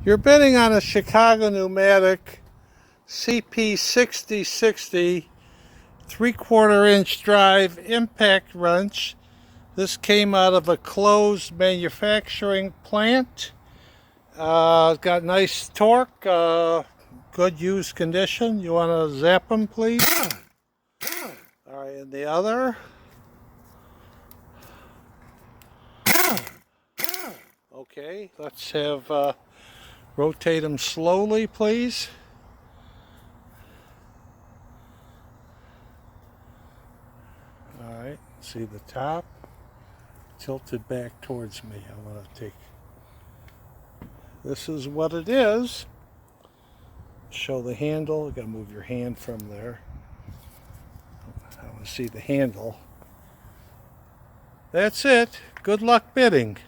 You're bidding on a Chicago Pneumatic CP6060 3/4 inch drive impact wrench. This came out of a closed manufacturing plant. It's got nice torque, good used condition. You want to zap them, please? All right, and the other. Okay, let's have rotate them slowly, please. All right, see the top tilted back towards me. I want to take. This is what it is. Show the handle. You got to move your hand from there. I want to see the handle. That's it. Good luck bidding.